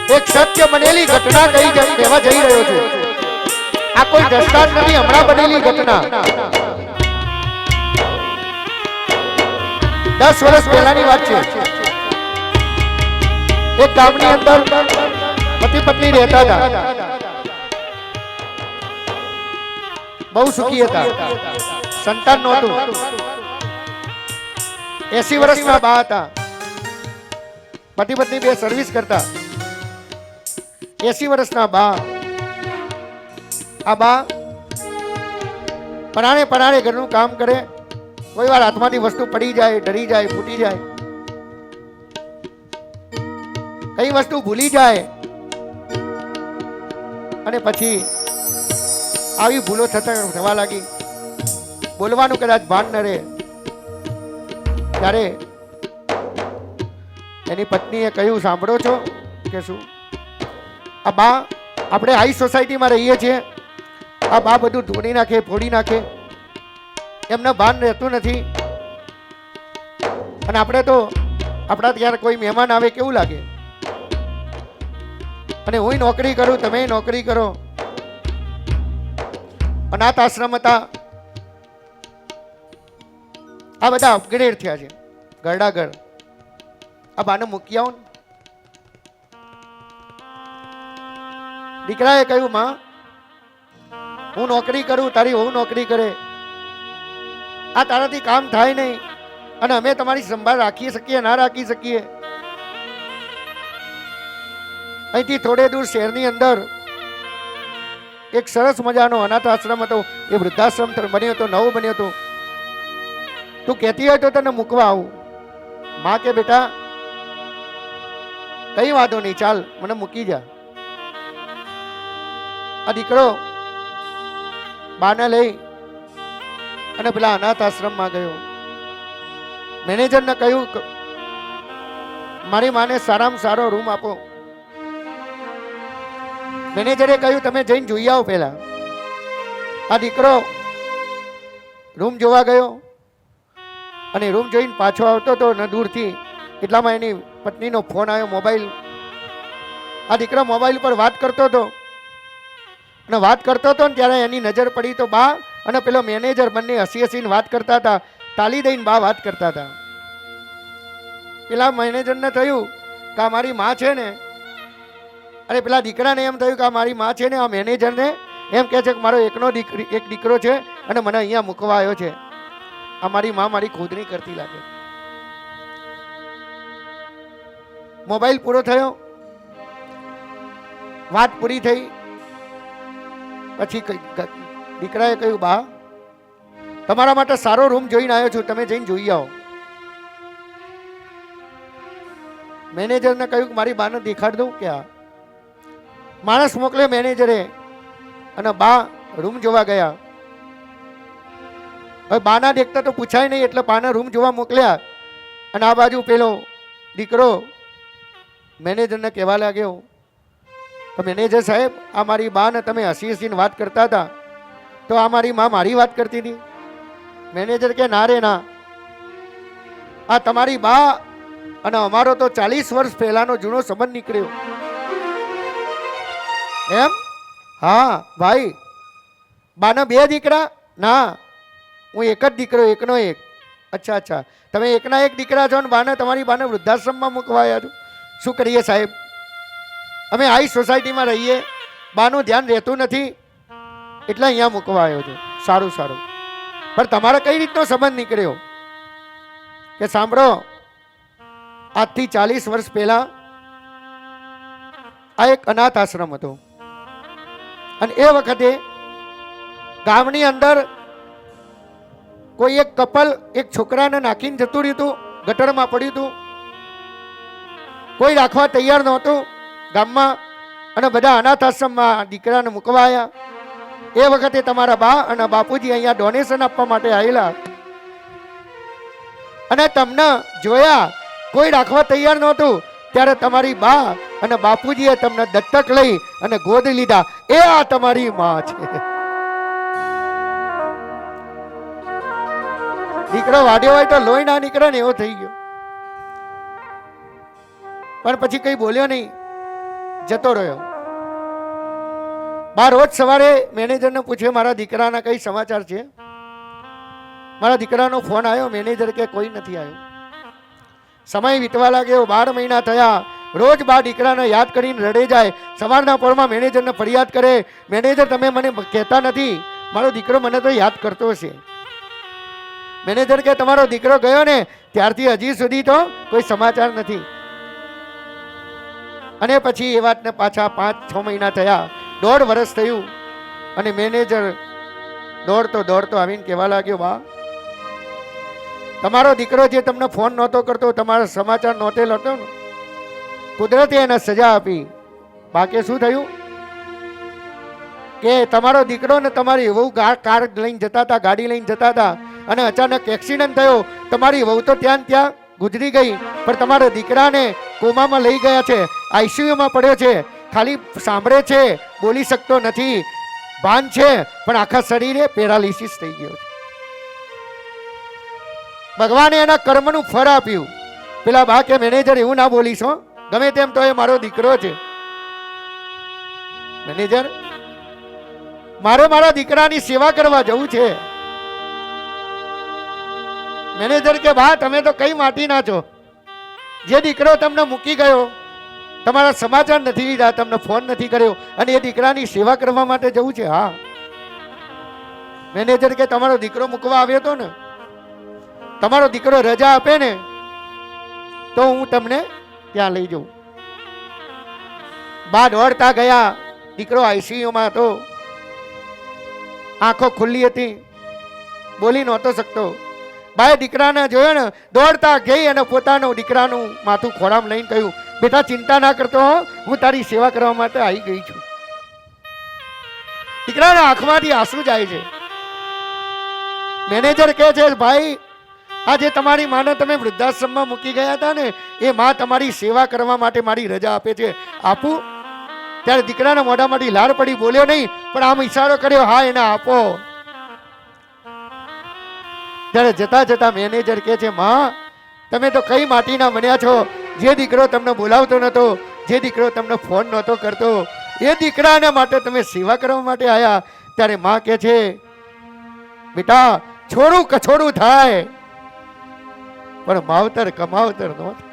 એક સત્ય બનેલી ઘટના કહેવા જઈ રહ્યો છું. આ કોઈ દ્રષ્ટાંત નથી, હમણાં બનેલી ઘટના. 10 વર્ષ પહેલાની વાત છે. એક ગામની અંદર પતિ પત્ની રહેતા હતા. બહુ સુખી હતા, સંતાન નહોતું. 80 વર્ષના બા હતા. પતિ પત્ની બે સર્વિસ કરતા. 80 વર્ષના બા. આ બા પરાણે ઘરનું કામ કરે. કોઈ વાર હાથમાંથી વસ્તુ પડી જાય, ડરી જાય, ફૂટી જાય, કઈ વસ્તુ ભૂલી જાય અને પછી આવી ભૂલો થવા લાગી. બોલવાનું કદાચ ભાન ન રહે. ત્યારે એની પત્નીએ કહ્યું, સાંભળો છો કે શું? આ બા, આપણે હાઈ સોસાયટીમાં રહીએ છીએ. આ બા બધું ધોડી નાખે, ફોડી નાખે, એમને ભાન રહેતું નથી. અને આપણે તો આપણા ત્યાં કોઈ મહેમાન આવે કેવું લાગે. અને હું નોકરી કરું, તમે નોકરી કરો. અનાથ આશ્રમ હતા. આ બધા અપગ્રેડ થયા છે, ઘરડા ઘર. આ બાને મૂકી આવો ને. દીકરાએ કહ્યું, માં હું નોકરી કરું, તારી વહુ નોકરી કરે, આ તારાથી કામ થાય નહીં. અને અમે તમારી સંભાળ રાખી શકીએ ના રાખી શકીએ. અહીંથી થોડે દૂર શહેરની અંદર એક સરસ મજાનો અનાથ આશ્રમ હતો. એ વૃદ્ધાશ્રમ બન્યો હતો, નવો બન્યો હતો. તું કહેતી હોય તો તને મૂકવા આવું. માં કે બેટા કઈ વાંધો નહીં, ચાલ મને મૂકી જા. આ દીકરો બાને લઈ અને પેલા અનાથ આશ્રમમાં ગયો. મેનેજરને કહ્યું, મારી માને સારામાં સારો રૂમ આપો. મેનેજરે કહ્યું, તમે જઈને જોઈ આવો પહેલા. આ દીકરો રૂમ જોવા ગયો અને રૂમ જોઈને પાછો આવતો હતો ને દૂરથી. એટલામાં એની પત્નીનો ફોન આવ્યો, મોબાઈલ. આ દીકરો મોબાઈલ પર વાત કરતો હતો અને વાત કરતો હતો ને ત્યારે એની નજર પડી તો બા અને પેલો મેનેજર બંને હસી હસીને વાત કરતા હતા. તાલી દઈને બા વાત કરતા હતા. પેલા મેનેજરને થયું કે આ મારી માં છે ને. અરે પેલા દીકરાને એમ થયું કે આ મારી માં છે ને. આ મેનેજરને એમ કહે છે કે મારો એક દીકરો છે અને મને અહીંયા મૂકવા આવ્યો છે. આ મારી માં મારી ખોદણી કરતી લાગે. મોબાઈલ પૂરો થયો, વાત પૂરી થઈ. પછી દીકરાએ કહ્યું, બા તમારા માટે સારો રૂમ જોઈને આવ્યો છું, તમે જઈને જોઈ આવો. મેનેજરને કહ્યું કે મારી બાને દેખાડ દઉં કે આ. માણસ મોકલ્યો મેનેજરે અને બા રૂમ જોવા ગયા. હવે બાના દેખતા તો પૂછાય નહીં એટલે બાના રૂમ જોવા મોકલ્યા. અને આ બાજુ પેલો દીકરો મેનેજરને કહેવા લાગ્યો, મેનેજર સાહેબ આ મારી બા ને તમે હસી હસીને વાત કરતા હતા તો આ મારી માં મારી વાત કરતી હતી. મેનેજર કે ના રે ના, આ તમારી બા અને અમારો તો 40 વર્ષ પહેલાનો જૂનો સંબંધ નીકળ્યો. એમ? હા ભાઈ. બાના 2 દીકરા? ના, હું એક જ દીકરો, એકનો એક. અચ્છા અચ્છા, તમે એકના એક દીકરા છો ને બાને તમારી બાને વૃદ્ધાશ્રમમાં મૂકવા આવ્યા છો. શું કરીએ સાહેબ, અમે હાઈ સોસાયટીમાં રહીએ, બાનું ધ્યાન રહેતું નથી એટલે અહીંયા મૂકવા આવ્યો છું. સારું સારું, પણ તમારે કઈ રીતનો સંબંધ નીકળ્યો? કે સાંભળો, આજથી 40 વર્ષ પહેલા આ એક અનાથ આશ્રમ હતો અને એ વખતે ગામની અંદર કોઈ એક કપલ એક છોકરાને નાખીને જતું રહ્યું હતું, ગટરમાં પડ્યું હતું. કોઈ રાખવા તૈયાર નહોતું ગામમાં અને બધા અનાથ આશ્રમમાં દીકરાને મૂકવા આવ્યા. એ વખતે તમારા બા અને બાપુજી અહીંયા ડોનેશન આપવા માટે આવેલા અને તમને જોયા, કોઈ રાખવા તૈયાર નહોતું. ત્યારે તમારી બા અને બાપુજીએ તમને દત્તક લઈ અને ગોદ લીધા. એ આ તમારી માં છે. દીકરો વાડ્યો હોય તો લોહી ના નીકળે ને એવો થઈ ગયો. પણ પછી કઈ બોલ્યો નહીં. જતો રહ્યો. બા રોજ સવારે મેનેજરને પૂછે મારા દીકરાના કઈ સમાચાર છે. મારા દીકરાનો ફોન આવ્યો, મેનેજર કે કોઈ નથી આવ્યો. સમય વીતવા લાગ્યો, 12 મહિના થયા. રોજ બા દીકરાને યાદ કરીને રડે જાય. સવારના પોરમાં મેનેજરને ફરિયાદ કરે, મેનેજર તમે મને કહેતા નથી, મારો દીકરો મને તો યાદ કરતો હશે. મેનેજર કે તમારો દીકરો ગયો ને ત્યારથી હજી સુધી તો કોઈ સમાચાર નથી. અને પછી એ વાતને પાછા 5-6 મહિના થયા, 1.5 વર્ષ થયું. અને મેનેજર દોડતો આવીને કહેવા લાગ્યો, બા તમારો દીકરો જે તમને ફોન નહોતો કરતો, તમારા સમાચાર નહોતે લેતો ને, કુદરતે એને સજા આપી. બાકી શું થયું કે તમારો દીકરો ને તમારી વહુ કાર લઈને જતા હતા, ગાડી લઈને જતા હતા, અને અચાનક એક્સિડન્ટ થયો. તમારી વહુ તો ત્યાં ગુજરી ગઈ, પણ તમારા દીકરાને કોમામાં લઈ ગયા છે, આઈસીયુમાં પડ્યો છે. ખાલી સાંભળે છે, બોલી શકતો નથી, ભાન છે, પણ આખા શરીરે પેરાલિસિસ થઈ ગયો છે. ભગવાને એના કર્મનું ફળ આપ્યું. પેલા બા કે મેનેજર એવું ના બોલીશ હો, ગમે તેમ તો એ મારો દીકરો છે. મેનેજર મારે મારા દીકરાની સેવા કરવા જવું છે. મેનેજર કે બા તમે તો કઈ માટીના છો, જે દીકરો તમને મૂકી ગયો, તમારા સમાચાર નથી લીધા, તમને ફોન નથી કર્યો, અને એ દીકરાની સેવા કરવા માટે જવું છે. હા. મેનેજર કે તમારો દીકરો મૂકવા આવ્યો હતો ને, તમારો દીકરો રજા આપે ને તો હું તમને ત્યાં લઈ જાઉં. બા દોડતા ગયા. દીકરો આઈસીયુમાં હતો, આંખો ખુલ્લી હતી, બોલી નહોતો શકતો. બાએ દીકરાને જોયો ને, દોડતા ગઈ અને પોતાનું દીકરાનું માથું ખોળામાં લઈને કહ્યું, બેટા ચિંતા ના કરતો, હું તારી સેવા કરવા માટે આવી ગઈ છું. દીકરાના આંખમાંથી આંસુ જાય છે. મેનેજર કહે છે, ભાઈ આજે તમારી માને તમે વૃદ્ધાશ્રમમાં મૂકી ગયા હતા ને, એ માં તમારી સેવા કરવા માટે મારી રજા આપે છે, આપું? ત્યારે દીકરાના મોઢામાંથી લાળ પડી, બોલ્યો નહીં, પણ આમ ઈશારો કર્યો, હા એને આપો. ત્યારે જતા જતા મેનેજર કહે છે, માં તમે તો કઈ માટીના બન્યા છો. જે દીકરો તમને બોલાવતો નતો, જે દીકરો તમને ફોન નહોતો કરતો, એ દીકરાને માટે તમે સેવા કરવા માટે આવ્યા. ત્યારે માં કહે છે, બેટા છોડું કછોડું થાય પણ માવતર કમાવતર ન થાય.